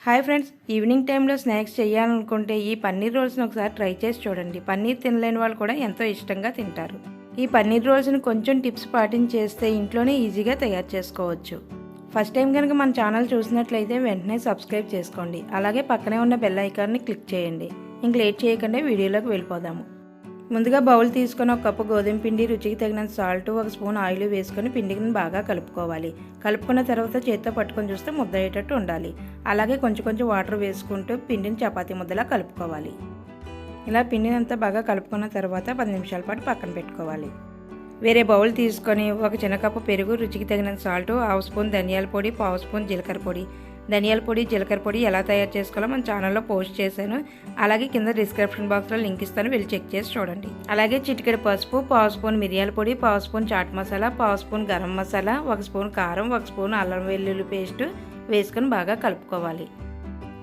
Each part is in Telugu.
హాయ్ ఫ్రెండ్స్, ఈవినింగ్ టైంలో స్నాక్స్ చేయాలనుకుంటే ఈ పన్నీర్ రోల్స్ని ఒకసారి ట్రై చేసి చూడండి. పన్నీర్ తినలేని వాళ్ళు కూడా ఎంతో ఇష్టంగా తింటారు. ఈ పన్నీర్ రోల్స్ని కొంచెం టిప్స్ పాటించేస్తే ఇంట్లోనే ఈజీగా తయారు చేసుకోవచ్చు. ఫస్ట్ టైం కనుక మన ఛానల్ చూసినట్లయితే వెంటనే సబ్స్క్రైబ్ చేసుకోండి. అలాగే పక్కనే ఉన్న బెల్ ఐకాన్ని క్లిక్ చేయండి. ఇంక లేట్ చేయకుండా వీడియోలోకి వెళ్ళిపోదాము. ముందుగా బౌల్ తీసుకొని ఒక కప్పు గోధుమ పిండి, రుచికి తగినంత సాల్ట్, ఒక స్పూన్ ఆయిల్ వేసుకొని పిండిని బాగా కలుపుకోవాలి. కలుపుకున్న తర్వాత చేత్తో పట్టుకొని చూస్తే ముద్ద అయ్యేటట్టు ఉండాలి. అలాగే కొంచెం కొంచెం వాటర్ వేసుకుంటూ పిండిని చపాతీ ముద్దలా కలుపుకోవాలి. ఇలా పిండిని అంతా బాగా కలుపుకున్న తర్వాత 10 నిమిషాల పాటు పక్కన పెట్టుకోవాలి. వేరే బౌల్ తీసుకొని ఒక చిన్న కప్పు పెరుగు, రుచికి తగినంత సాల్ట్, 1/2 స్పూన్ ధనియాల పొడి, 1/2 స్పూన్ జీలకర్ర పొడి. ధనియాల పొడి, జీలకర్ర పొడి ఎలా తయారు చేసుకోవాలో మన ఛానల్లో పోస్ట్ చేశాను. అలాగే కింద డిస్క్రిప్షన్ బాక్స్లో లింక్ ఇస్తాను, వెళ్ళి చెక్ చేసి చూడండి. అలాగే చిటికెడు పసుపు, 1/2 స్పూన్ మిరియాల పొడి, 1/2 spoon chaat masala, 1/2 spoon garam masala, 1 spoon కారం, 1 స్పూన్ అల్లం వెల్లుల్లి పేస్ట్ వేసుకొని బాగా కలుపుకోవాలి.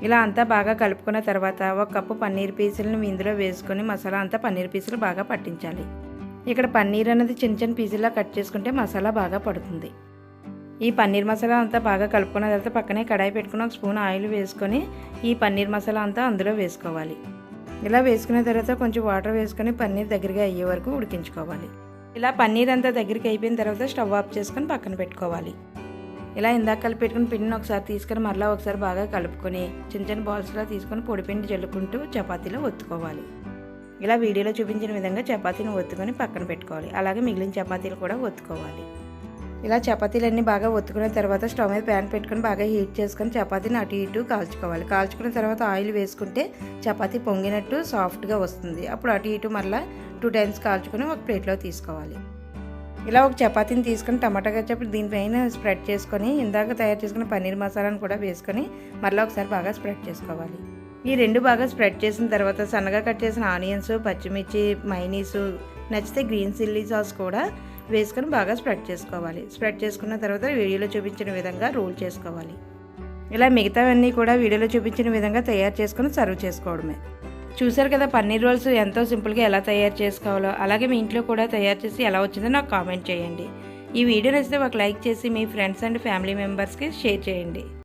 ఇలా అంతా బాగా కలుపుకున్న తర్వాత 1 కప్పు పన్నీర్ పీసులను ఇందులో వేసుకొని మసాలా అంతా పన్నీర్ పీసులు బాగా పట్టించాలి. ఇక్కడ పన్నీర్ అనేది చిన్న చిన్న పీసులా కట్ చేసుకుంటే మసాలా బాగా పడుతుంది. ఈ పన్నీర్ మసాలా అంతా బాగా కలుపుకున్న తర్వాత పక్కనే కడాయి పెట్టుకుని 1 స్పూన్ ఆయిల్ వేసుకొని ఈ పన్నీర్ మసాలా అంతా అందులో వేసుకోవాలి. ఇలా వేసుకున్న తర్వాత కొంచెం వాటర్ వేసుకొని పన్నీర్ దగ్గరగా అయ్యే వరకు ఉడికించుకోవాలి. ఇలా పన్నీర్ అంతా దగ్గరికి అయిపోయిన తర్వాత స్టవ్ ఆఫ్ చేసుకొని పక్కన పెట్టుకోవాలి. ఇలా ఇందాక కలిపి పెట్టుకుని పిండిని ఒకసారి తీసుకొని మరలా ఒకసారి బాగా కలుపుకొని చిన్న చిన్న బాల్స్లా తీసుకొని పొడిపిండి జల్లుకుంటూ చపాతీలో ఒత్తుకోవాలి. ఇలా వీడియోలో చూపించిన విధంగా చపాతీని ఒత్తుకొని పక్కన పెట్టుకోవాలి. అలాగే మిగిలిన చపాతీలు కూడా ఒత్తుకోవాలి. ఇలా చపాతీలన్నీ బాగా ఒత్తుకున్న తర్వాత స్టవ్ మీద ప్యాన్ పెట్టుకొని బాగా హీట్ చేసుకొని చపాతీని అటు ఇటు కాల్చుకోవాలి. కాల్చుకున్న తర్వాత ఆయిల్ వేసుకుంటే చపాతీ పొంగినట్టు సాఫ్ట్గా వస్తుంది. అప్పుడు అటు ఇటు మరలా 2 టైమ్స్ కాల్చుకొని ఒక ప్లేట్లో తీసుకోవాలి. ఇలా ఒక చపాతీని తీసుకొని టమాటా కచ్చప్ దీనిపైన స్ప్రెడ్ చేసుకొని ఇందాక తయారు చేసుకున్న పన్నీర్ మసాలాను కూడా వేసుకొని మరలా ఒకసారి బాగా స్ప్రెడ్ చేసుకోవాలి. ఈ రెండు బాగా స్ప్రెడ్ చేసిన తర్వాత సన్నగా కట్ చేసిన ఆనియన్స్, పచ్చిమిర్చి, మైనీసు, నచ్చితే గ్రీన్ చిల్లీ సాస్ కూడా వేసుకొని బాగా స్ప్రెడ్ చేసుకోవాలి. స్ప్రెడ్ చేసుకున్న తర్వాత వీడియోలో చూపించిన విధంగా రోల్ చేసుకోవాలి. ఇలా మిగతావన్నీ కూడా వీడియోలో చూపించిన విధంగా తయారు చేసుకొని సర్వ్ చేసుకోవడమే. చూసారు కదా పన్నీర్ రోల్స్ ఎంతో సింపుల్గా ఎలా తయారు చేసుకోవాలో. అలాగే మీ ఇంట్లో కూడా తయారు చేసి ఎలా వచ్చిందో నాకు కామెంట్ చేయండి. ఈ వీడియో నచ్చితే ఒక లైక్ చేసి మీ ఫ్రెండ్స్ అండ్ ఫ్యామిలీ మెంబర్స్కి షేర్ చేయండి.